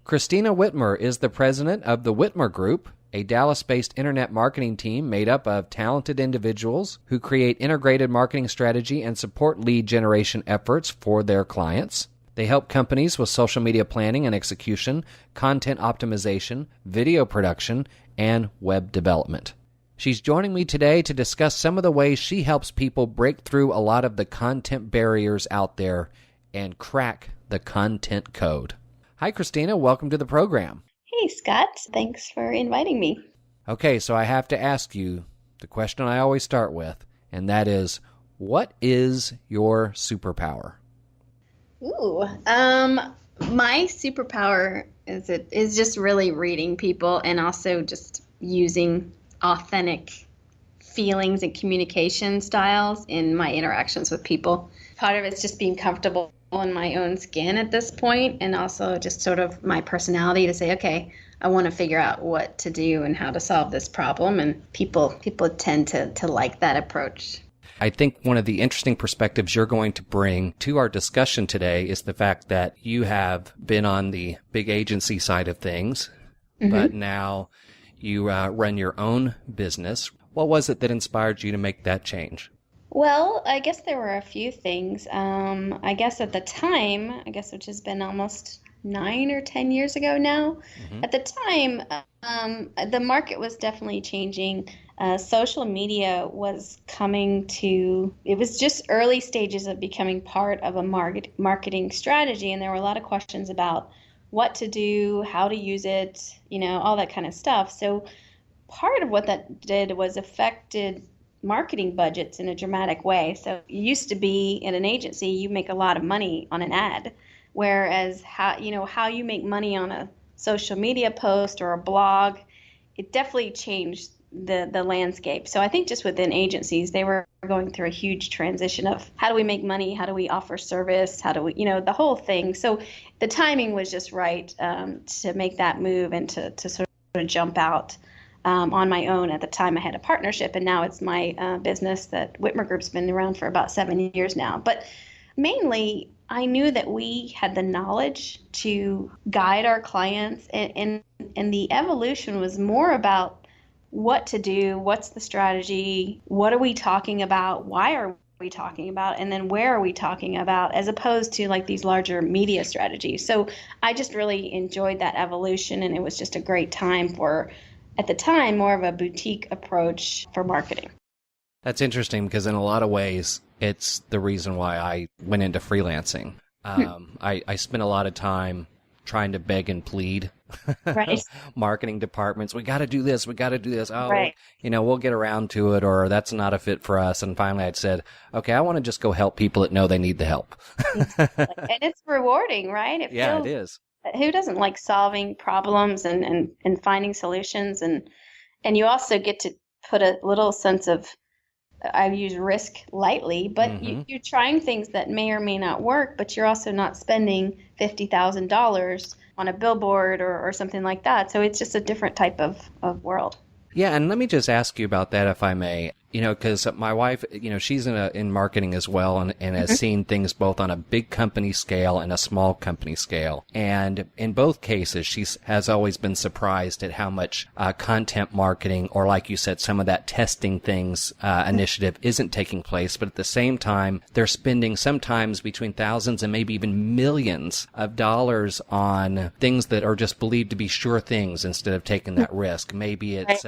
Kristina Whitmer is the president of the Whitmer Group, a Dallas-based internet marketing team made up of talented individuals who create integrated marketing strategy and support lead generation efforts for their clients. They help companies with social media planning and execution, content optimization, video production, and web development. She's joining me today to discuss some of the ways she helps people break through a lot of the content barriers out there and crack the content code. Hi, Kristina. Welcome to the program. Hey, Scott. Thanks for inviting me. Okay, so I have to ask you the question I always start with, and that is, what is your superpower? My superpower is just really reading people and also just using authentic feelings and communication styles in my interactions with people. Part of it's just being comfortable in my own skin at this point, and also just sort of my personality to say, okay, I want to figure out what to do and how to solve this problem, and people tend to like that approach. I think one of the interesting perspectives you're going to bring to our discussion today is the fact that you have been on the big agency side of things, but now you run your own business. What was it that inspired you to make that change? Well, I guess there were a few things. I guess at the time, which has been almost 9 or 10 years ago now, at the time, the market was definitely changing. Social media was it was just early stages of becoming part of a marketing strategy. And there were a lot of questions about what to do, how to use it, all that kind of stuff. So part of what that did was affected marketing budgets in a dramatic way. So it used to be in an agency, you make a lot of money on an ad, whereas how you make money on a social media post or a blog, it definitely changed the landscape. So I think just within agencies, they were going through a huge transition of how do we make money? How do we offer service? How do we, the whole thing. So the timing was just right to make that move and to sort of jump out on my own. At the time, I had a partnership, and now it's my business that Whitmer Group's been around for about 7 years now. But mainly, I knew that we had the knowledge to guide our clients, and the evolution was more about what to do, what's the strategy, what are we talking about, why are we talking about, and then where are we talking about, as opposed to like these larger media strategies. So I just really enjoyed that evolution, and it was just a great time for, at the time, more of a boutique approach for marketing. That's interesting because in a lot of ways, it's the reason why I went into freelancing. I spent a lot of time trying to beg and plead right. Marketing departments. We got to do this. We got to do this. Oh, right. We'll get around to it, or that's not a fit for us. And finally I'd said, okay, I want to just go help people that know they need the help. And it's rewarding, right? It is. Who doesn't like solving problems and finding solutions? And you also get to put a little sense of, I use risk lightly, but you're trying things that may or may not work, but you're also not spending $50,000 on a billboard or something like that. So it's just a different type of world. Yeah, and let me just ask you about that, if I may. Because my wife, she's in marketing as well, and has seen things both on a big company scale and a small company scale. And in both cases, she has always been surprised at how much content marketing, or like you said, some of that testing things initiative isn't taking place. But at the same time, they're spending sometimes between thousands and maybe even millions of dollars on things that are just believed to be sure things instead of taking that risk. Maybe it's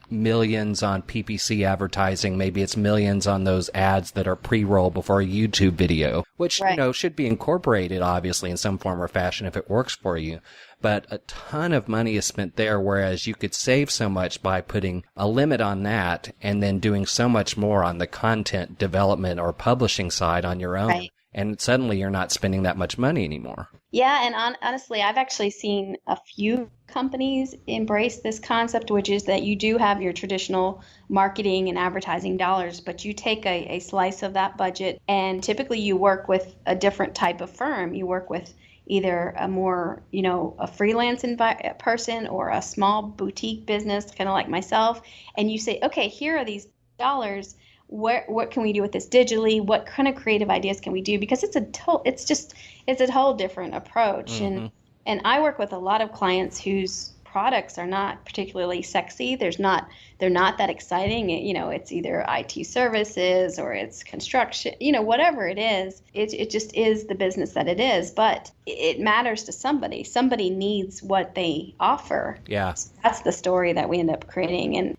millions on PPC advertising. Maybe it's millions on those ads that are pre-roll before a YouTube video, which, should be incorporated, obviously, in some form or fashion if it works for you. But a ton of money is spent there, whereas you could save so much by putting a limit on that and then doing so much more on the content development or publishing side on your own. Right. And suddenly you're not spending that much money anymore. Yeah, and honestly, I've actually seen a few companies embrace this concept, which is that you do have your traditional marketing and advertising dollars, but you take a slice of that budget, and typically you work with a different type of firm. You work with either a more, a freelance person or a small boutique business, kind of like myself, and you say, okay, here are these dollars. What can we do with this digitally? What kind of creative ideas can we do? Because it's a whole different approach. Mm-hmm. And I work with a lot of clients whose products are not particularly sexy. They're not that exciting. It's either IT services or it's construction, whatever it is. It just is the business that it is, but it matters to somebody. Somebody needs what they offer. Yeah. So that's the story that we end up creating. And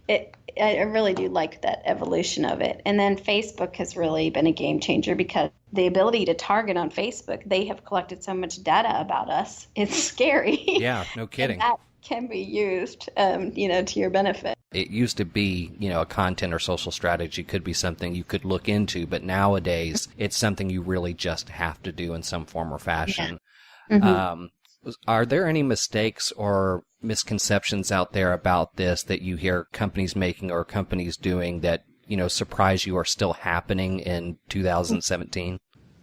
I really do like that evolution of it. And then Facebook has really been a game changer because the ability to target on Facebook, they have collected so much data about us. It's scary. Yeah, no kidding. And that can be used, to your benefit. It used to be, a content or social strategy could be something you could look into, but nowadays it's something you really just have to do in some form or fashion. Yeah. Mm-hmm. Are there any mistakes or misconceptions out there about this that you hear companies making or companies doing that, surprise you are still happening in 2017?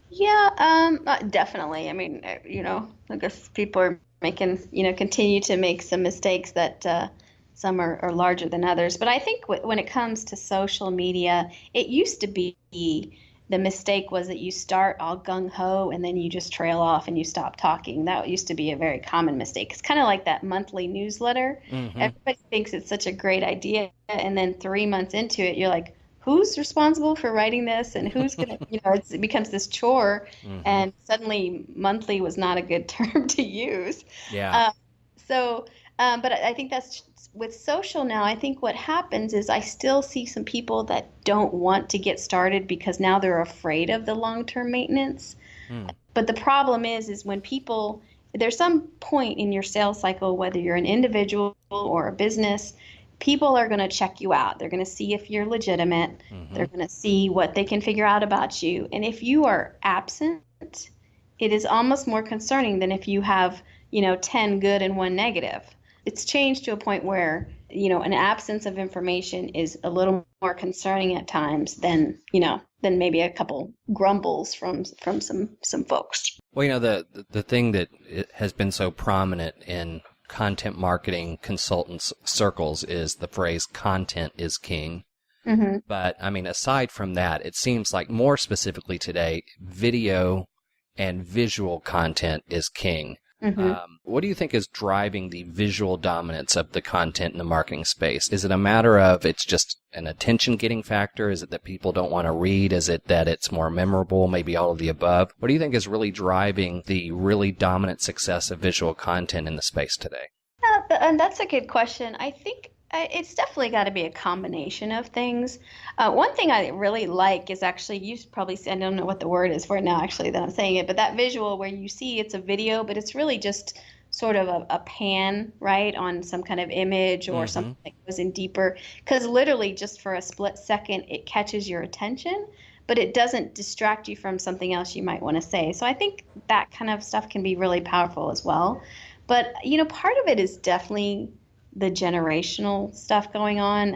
Yeah, definitely. I mean, I guess people are making, continue to make some mistakes that some are larger than others. But I think when it comes to social media, it used to be the mistake was that you start all gung-ho and then you just trail off and you stop talking. That used to be a very common mistake. It's kind of like that monthly newsletter. Mm-hmm. Everybody thinks it's such a great idea. And then 3 months into it, you're like, who's responsible for writing this and who's going to, it becomes this chore. Mm-hmm. And suddenly monthly was not a good term to use. Yeah. But I think that's with social now. I think what happens is I still see some people that don't want to get started because now they're afraid of the long-term maintenance. But the problem is when people, there's some point in your sales cycle, whether you're an individual or a business, people are going to check you out. They're going to see if you're legitimate. Mm-hmm. They're going to see what they can figure out about you. And if you are absent, it is almost more concerning than if you have, 10 good and 1 negative. It's changed to a point where, an absence of information is a little more concerning at times than maybe a couple grumbles from some folks. Well, the thing that has been so prominent in content marketing consultants circles is the phrase content is king. Mm-hmm. But I mean, aside from that, it seems like more specifically today, video and visual content is king. Mm-hmm. What do you think is driving the visual dominance of the content in the marketing space? Is it a matter of it's just an attention-getting factor? Is it that people don't want to read? Is it that it's more memorable? Maybe all of the above? What do you think is really driving the really dominant success of visual content in the space today? And that's a good question. I think it's definitely got to be a combination of things. One thing I really like is actually, you probably see, I don't know what the word is for it now actually that I'm saying it, but that visual where you see it's a video, but it's really just sort of a pan, right, on some kind of image or mm-hmm. something that goes in deeper. Because literally just for a split second, it catches your attention, but it doesn't distract you from something else you might want to say. So I think that kind of stuff can be really powerful as well. But, part of it is definitely the generational stuff going on.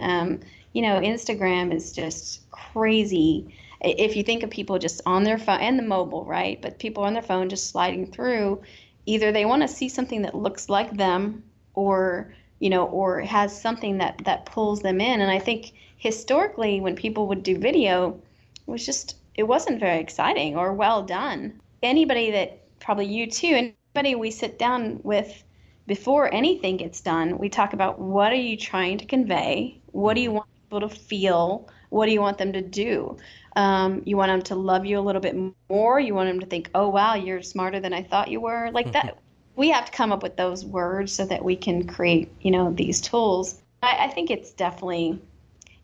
Instagram is just crazy. If you think of people just on their phone and the mobile, right? But people on their phone just sliding through, either they want to see something that looks like them or has something that pulls them in. And I think historically when people would do video, it wasn't very exciting or well done. Anybody that, probably you too, anybody we sit down with before anything gets done, we talk about what are you trying to convey? What do you want people to feel? What do you want them to do? You want them to love you a little bit more? You want them to think, oh, wow, you're smarter than I thought you were? Like that. We have to come up with those words so that we can create, these tools. I think it's definitely,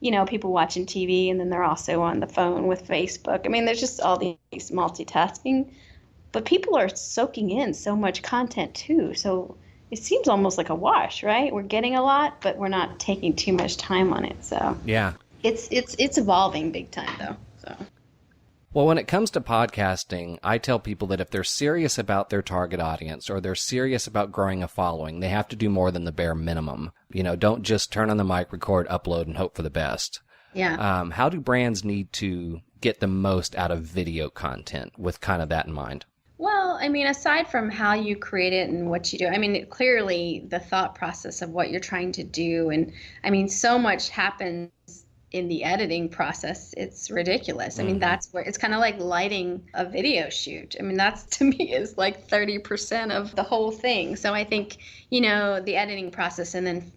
people watching TV and then they're also on the phone with Facebook. I mean, there's just all these multitasking. But people are soaking in so much content too. So it seems almost like a wash, right? We're getting a lot, but we're not taking too much time on it. So yeah, it's evolving big time though. So. Well, when it comes to podcasting, I tell people that if they're serious about their target audience or they're serious about growing a following, they have to do more than the bare minimum. Don't just turn on the mic, record, upload, and hope for the best. Yeah. How do brands need to get the most out of video content with kind of that in mind? Well, I mean, aside from how you create it and what you do, I mean, clearly the thought process of what you're trying to do. And I mean, so much happens in the editing process, it's ridiculous. I mean, Mm-hmm. that's where it's kind of like lighting a video shoot. I mean, that's to me is like 30% of the whole thing. So I think, the editing process and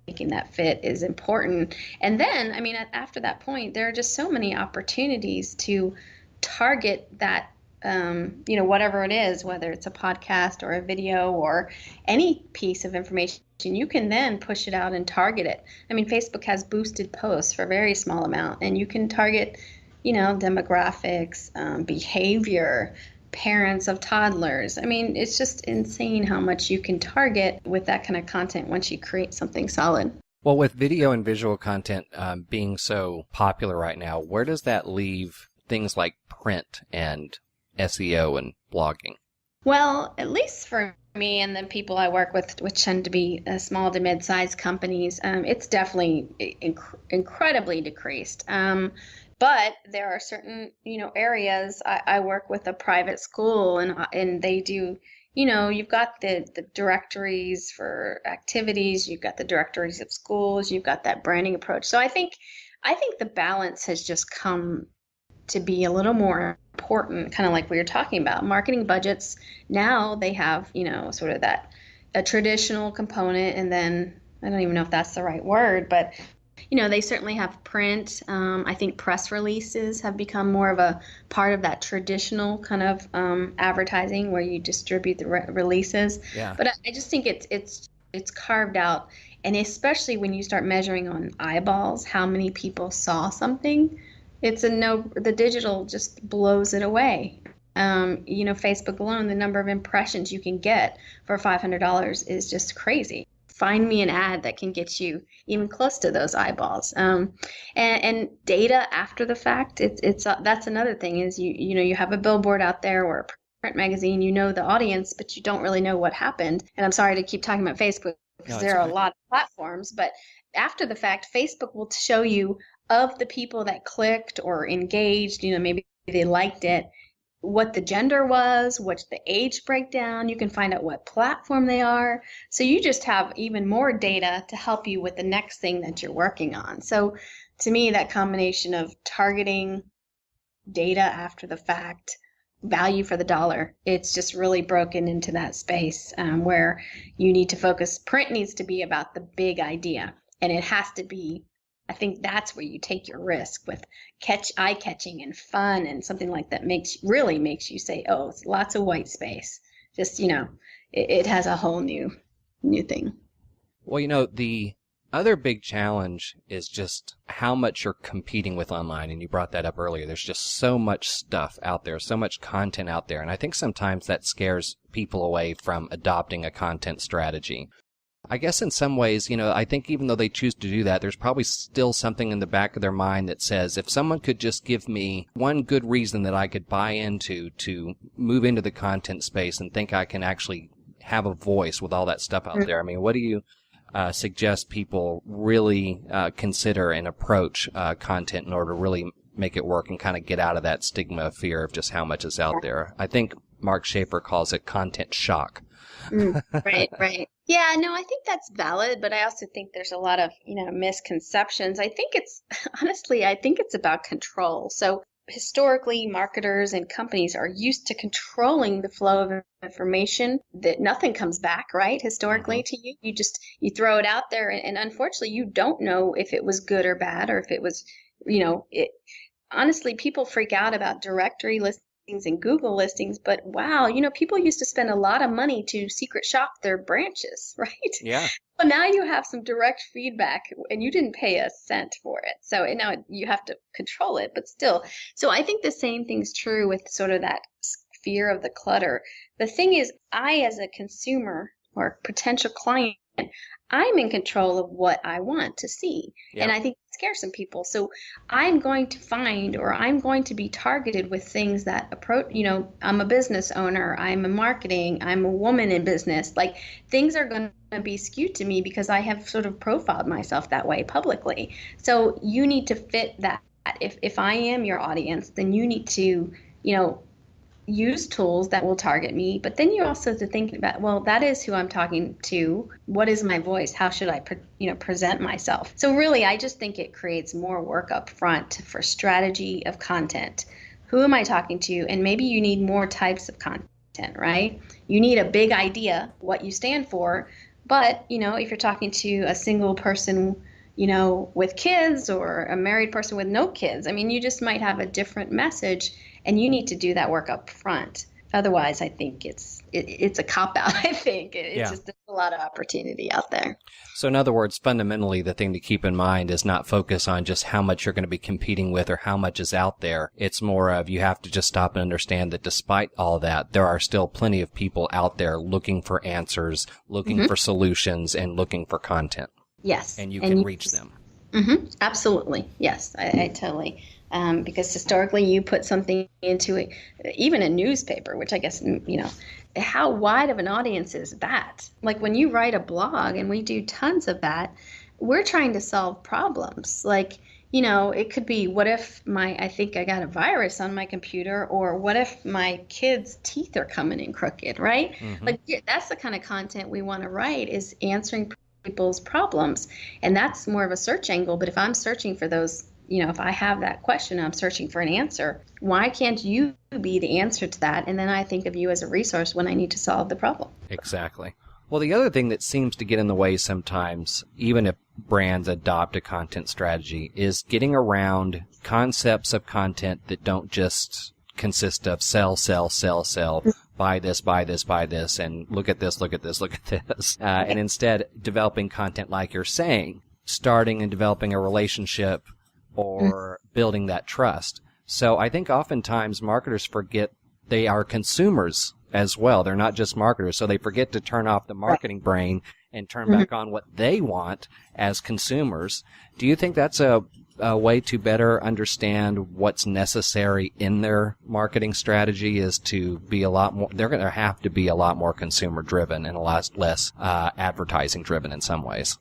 making that fit is important. And then, I mean, after that point, there are just so many opportunities to target that, whatever it is, whether it's a podcast or a video or any piece of information, you can then push it out and target it. I mean, Facebook has boosted posts for a very small amount, and you can target, demographics, behavior, parents of toddlers. I mean, it's just insane how much you can target with that kind of content once you create something solid. Well, with video and visual content being so popular right now, where does that leave things like print and SEO and blogging? Well, at least for me and the people I work with, which tend to be small to mid-sized companies, it's definitely incredibly decreased. But there are certain, areas. I work with a private school, and they do, you've got the directories for activities, you've got the directories of schools, you've got that branding approach. So I think the balance has just come to be a little more important, kind of like we were talking about. Marketing budgets, now they have, sort of a traditional component, and then I don't even know if that's the right word, but they certainly have print. I think press releases have become more of a part of that traditional kind of advertising where you distribute the releases. Yeah. But I just think it's carved out, and especially when you start measuring on eyeballs, how many people saw something. The digital just blows it away. Facebook alone, the number of impressions you can get for $500 is just crazy. Find me an ad that can get you even close to those eyeballs. And data after the fact, that's another thing is you have a billboard out there or a print magazine, the audience, but you don't really know what happened. And I'm sorry to keep talking about Facebook because there are a lot of platforms, but after the fact, Facebook will show you of the people that clicked or engaged, maybe they liked it, what the gender was, what's the age breakdown. You can find out what platform they are. So you just have even more data to help you with the next thing that you're working on. So to me, that combination of targeting, data after the fact, value for the dollar, it's just really broken into that space where you need to focus. Print needs to be about the big idea, and it has to be, I think that's where you take your risk with eye-catching and fun and something like that really makes you say, oh, it's lots of white space. Just, it has a whole new thing. Well, the other big challenge is just how much you're competing with online, and you brought that up earlier. There's just so much stuff out there, so much content out there, and I think sometimes that scares people away from adopting a content strategy. I guess in some ways, I think even though they choose to do that, there's probably still something in the back of their mind that says, if someone could just give me one good reason that I could buy into to move into the content space and think I can actually have a voice with all that stuff out there. I mean, what do you suggest people really consider and approach content in order to really make it work and kind of get out of that stigma of fear of just how much is out there? I think Mark Schaefer calls it content shock. Right. Yeah, no, I think that's valid, but I also think there's a lot of, misconceptions. I think it's about control. So historically, marketers and companies are used to controlling the flow of information, that nothing comes back, right? Historically to you, you throw it out there, and unfortunately you don't know if it was good or bad, or if it was, honestly, people freak out about directory listings and Google listings, but wow, people used to spend a lot of money to secret shop their branches, right? Yeah. Well, now you have some direct feedback and you didn't pay a cent for it. So now you have to control it, but still. So I think the same thing's true with sort of that fear of the clutter. The thing is, I, as a consumer or potential client, I'm in control of what I want to see. Yep. And I think it scares some people. So I'm going to find, or I'm going to be targeted with things that approach, I'm a business owner, I'm a marketing, I'm a woman in business. Like, things are going to be skewed to me because I have sort of profiled myself that way publicly. So you need to fit that. If I am your audience, then you need to, use tools that will target me, but then you also have to think about, well, that is who I'm talking to. What is my voice? How should I present myself? So really, I just think it creates more work up front for strategy of content. Who am I talking to? And maybe you need more types of content, right? You need a big idea, what you stand for, but if you're talking to a single person with kids, or a married person with no kids, I mean, you just might have a different message, and you need to do that work up front. Otherwise, I think it's a cop-out, I think. It's just, there's a lot of opportunity out there. So in other words, fundamentally, the thing to keep in mind is not focus on just how much you're going to be competing with or how much is out there. It's more of, you have to just stop and understand that despite all that, there are still plenty of people out there looking for answers, looking for solutions, and looking for content. Yes. And you can reach them. Absolutely. Yes, I totally. Because historically, you put something into it, even a newspaper, which I guess, how wide of an audience is that? Like when you write a blog, and we do tons of that, we're trying to solve problems. Like, it could be, what if I think I got a virus on my computer, or what if my kid's teeth are coming in crooked, right? Like, that's the kind of content we want to write, is answering people's problems. And that's more of a search angle. But if I'm searching for those, if I have that question, I'm searching for an answer, why can't you be the answer to that? And then I think of you as a resource when I need to solve the problem. Exactly. Well, the other thing that seems to get in the way sometimes, even if brands adopt a content strategy, is getting around concepts of content that don't just consist of sell, buy this, and look at this. And instead developing content like you're saying, starting and developing a relationship or building that trust. So I think oftentimes marketers forget they are consumers as well. They're not just marketers. So they forget to turn off the marketing brain and turn back on what they want as consumers. Do you think that's a way to better understand what's necessary in their marketing strategy, is to be a lot more, they're going to have to be a lot more consumer driven and a lot less advertising driven in some ways?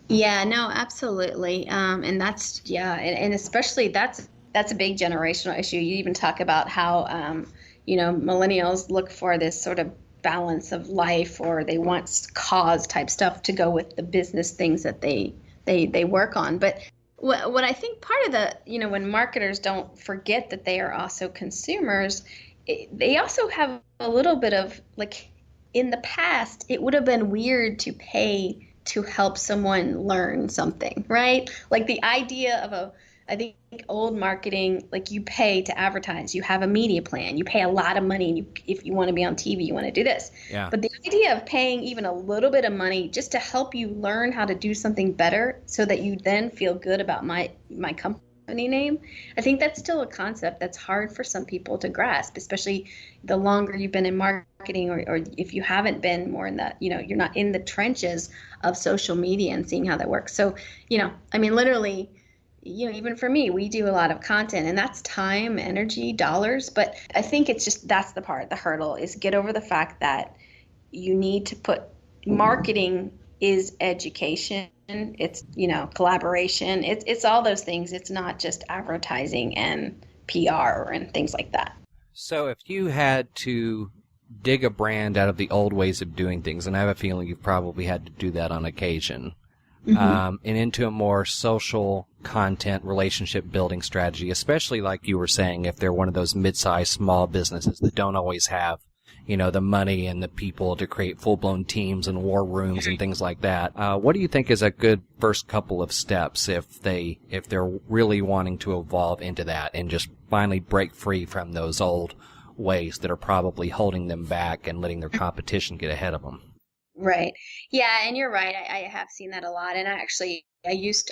Yeah, no, absolutely. And that's, and especially that's a big generational issue. You even talk about how, millennials look for this sort of balance of life, or they want cause type stuff to go with the business things that they work on. But what I think part of the, when marketers don't forget that they are also consumers, they also have a little bit of, like, in the past, it would have been weird to pay to help someone learn something, right? Like the idea of I think old marketing, like you pay to advertise, you have a media plan, you pay a lot of money, and if you want to be on TV, you want to do this. Yeah. But the idea of paying even a little bit of money just to help you learn how to do something better so that you then feel good about my company name, I think that's still a concept that's hard for some people to grasp, especially the longer you've been in marketing, or if you haven't been more in the, you're not in the trenches of social media and seeing how that works. So, literally, even for me, we do a lot of content, and that's time, energy, dollars. But I think it's just, that's the part, the hurdle, is get over the fact that you need to put, marketing is education. It's, collaboration. It's all those things. It's not just advertising and PR and things like that. So if you had to dig a brand out of the old ways of doing things, and I have a feeling you've probably had to do that on occasion, and into a more social content relationship building strategy, especially like you were saying, if they're one of those mid-sized small businesses that don't always have, the money and the people to create full-blown teams and war rooms and things like that. What do you think is a good first couple of steps if they're really wanting to evolve into that and just finally break free from those old ways that are probably holding them back and letting their competition get ahead of them? Right. Yeah, and you're right. I have seen that a lot. And I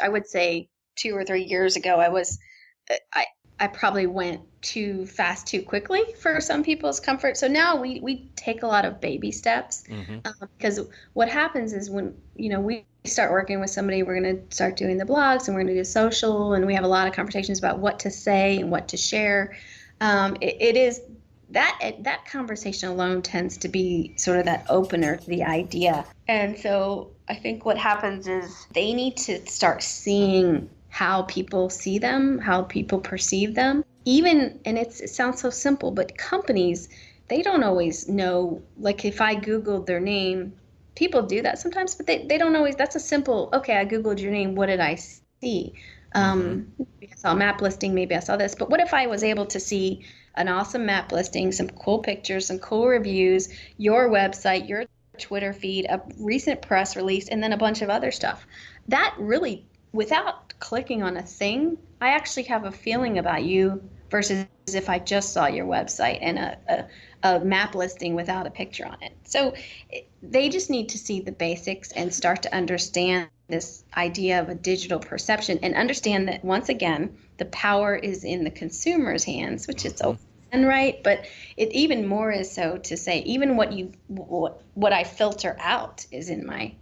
would say 2 or 3 years ago, I probably went too fast, too quickly for some people's comfort. So now we take a lot of baby steps, because what happens is when, we start working with somebody, we're going to start doing the blogs, and we're going to do social, and we have a lot of conversations about what to say and what to share. It is that conversation alone tends to be sort of that opener to the idea. And so I think what happens is they need to start seeing how people see them, how people perceive them. even, and it sounds so simple, but companies, they don't always know, like if I Googled their name, people do that sometimes, but they don't always, that's a simple, okay, I Googled your name, what did I see? Mm-hmm. Maybe I saw a map listing, maybe I saw this, but what if I was able to see an awesome map listing, some cool pictures, some cool reviews, your website, your Twitter feed, a recent press release, and then a bunch of other stuff. That really, without clicking on a thing, I actually have a feeling about you versus if I just saw your website and a map listing without a picture on it. So they just need to see the basics and start to understand this idea of a digital perception and understand that, once again, the power is in the consumer's hands, which is so and right, but it even more is so to say even what I filter out is in my,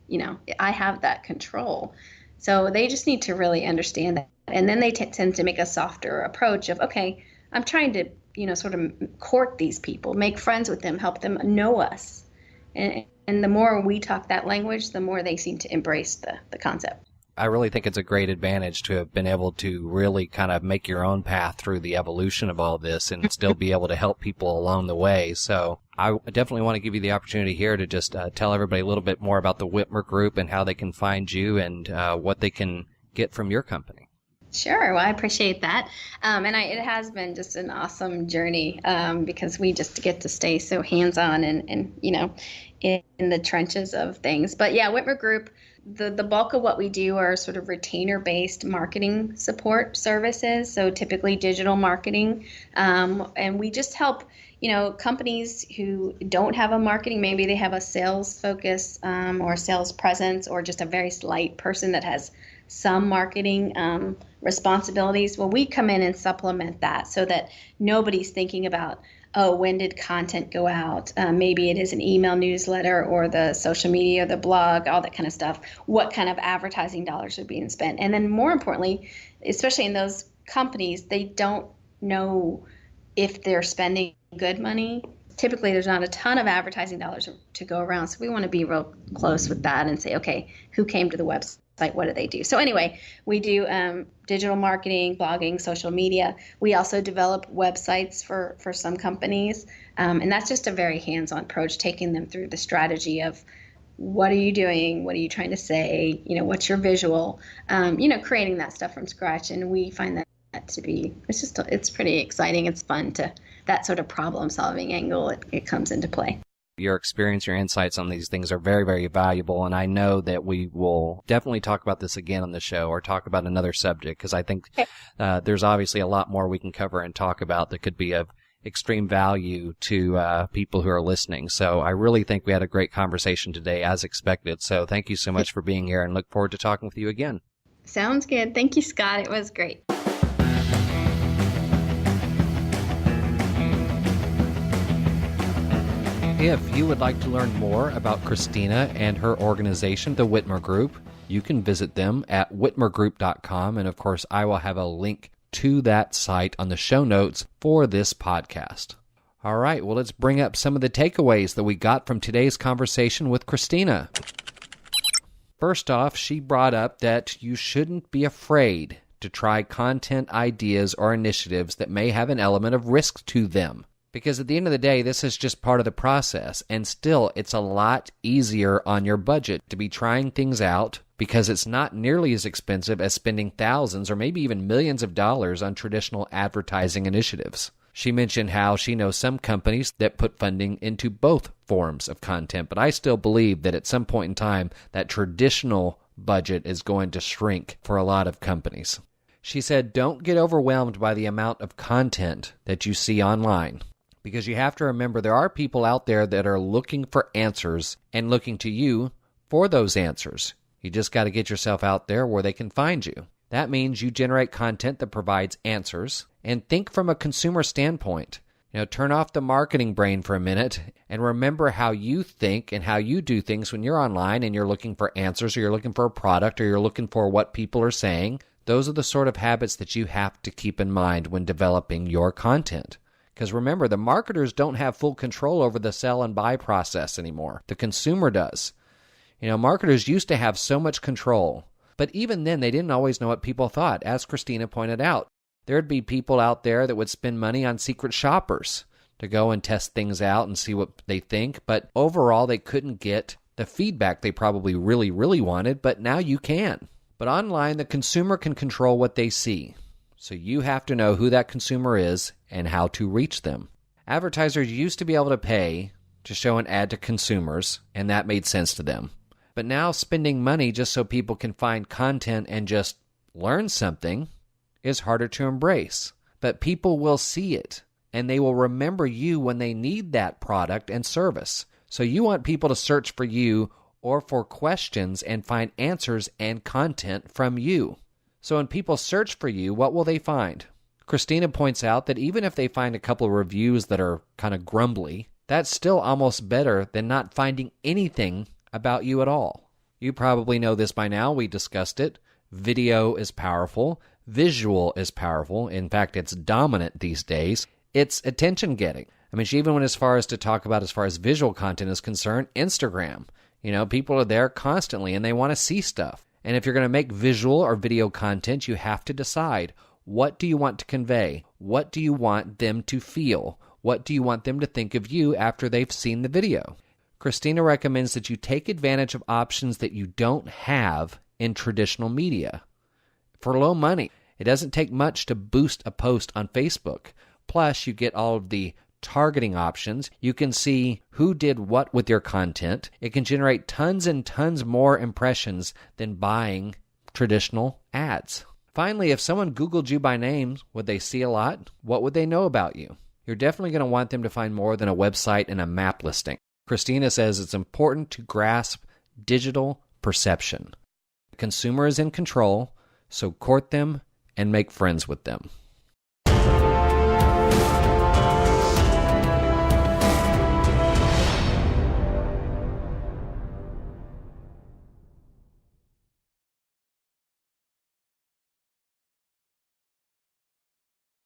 I have that control. So they just need to really understand that, and then they tend to make a softer approach of, okay, I'm trying to, sort of court these people, make friends with them, help them know us, and the more we talk that language, the more they seem to embrace the concept. I really think it's a great advantage to have been able to really kind of make your own path through the evolution of all this and still be able to help people along the way. So I definitely want to give you the opportunity here to just tell everybody a little bit more about the Whitmer Group and how they can find you and what they can get from your company. Sure. Well, I appreciate that. It has been just an awesome journey because we just get to stay so hands-on and in the trenches of things. But yeah, Whitmer Group, the bulk of what we do are sort of retainer-based marketing support services. So typically digital marketing. And we just help, companies who don't have a marketing, maybe they have a sales focus or sales presence or just a very slight person that has some marketing responsibilities. Well, we come in and supplement that so that nobody's thinking about, oh, when did content go out? Maybe it is an email newsletter or the social media, the blog, all that kind of stuff. What kind of advertising dollars are being spent? And then more importantly, especially in those companies, they don't know if they're spending good money. Typically, there's not a ton of advertising dollars to go around. So we want to be real close with that and say, okay, who came to the website? What do they do? So anyway, we do digital marketing, blogging, social media. We also develop websites for some companies. And that's just a very hands-on approach, taking them through the strategy of what are you doing? What are you trying to say? What's your visual? Creating that stuff from scratch. And we find that to be, it's pretty exciting. It's fun that sort of problem solving angle, it comes into play. Your experience, your insights on these things are very, very valuable. And I know that we will definitely talk about this again on the show or talk about another subject because I think there's obviously a lot more we can cover and talk about that could be of extreme value to people who are listening. So I really think we had a great conversation today as expected. So thank you so much for being here and look forward to talking with you again. Sounds good. Thank you, Scott. It was great. If you would like to learn more about Kristina and her organization, the Whitmer Group, you can visit them at whitmergroup.com. And of course, I will have a link to that site on the show notes for this podcast. All right, well, let's bring up some of the takeaways that we got from today's conversation with Kristina. First off, she brought up that you shouldn't be afraid to try content ideas or initiatives that may have an element of risk to them. Because at the end of the day, this is just part of the process. And still, it's a lot easier on your budget to be trying things out because it's not nearly as expensive as spending thousands or maybe even millions of dollars on traditional advertising initiatives. She mentioned how she knows some companies that put funding into both forms of content, but I still believe that at some point in time, that traditional budget is going to shrink for a lot of companies. She said, don't get overwhelmed by the amount of content that you see online. Because you have to remember there are people out there that are looking for answers and looking to you for those answers. You just got to get yourself out there where they can find you. That means you generate content that provides answers and think from a consumer standpoint. Turn off the marketing brain for a minute and remember how you think and how you do things when you're online and you're looking for answers or you're looking for a product or you're looking for what people are saying. Those are the sort of habits that you have to keep in mind when developing your content. Because remember, the marketers don't have full control over the sell and buy process anymore. The consumer does. Marketers used to have so much control. But even then, they didn't always know what people thought, as Kristina pointed out. There'd be people out there that would spend money on secret shoppers to go and test things out and see what they think, but overall they couldn't get the feedback they probably really, really wanted, but now you can. But online, the consumer can control what they see. So you have to know who that consumer is and how to reach them. Advertisers used to be able to pay to show an ad to consumers, and that made sense to them. But now spending money just so people can find content and just learn something is harder to embrace. But people will see it, and they will remember you when they need that product and service. So you want people to search for you or for questions and find answers and content from you. So when people search for you, what will they find? Kristina points out that even if they find a couple of reviews that are kind of grumbly, that's still almost better than not finding anything about you at all. You probably know this by now. We discussed it. Video is powerful. Visual is powerful. In fact, it's dominant these days. It's attention getting. I mean, she even went as far as to talk about, as far as visual content is concerned, Instagram. People are there constantly and they want to see stuff. And if you're going to make visual or video content, you have to decide, what do you want to convey? What do you want them to feel? What do you want them to think of you after they've seen the video? Kristina recommends that you take advantage of options that you don't have in traditional media. For low money, it doesn't take much to boost a post on Facebook. Plus, you get all of the targeting options. You can see who did what with your content. It can generate tons and tons more impressions than buying traditional ads. Finally, if someone Googled you by name, would they see a lot? What would they know about you? You're definitely going to want them to find more than a website and a map listing. Kristina says it's important to grasp digital perception. The consumer is in control, so court them and make friends with them.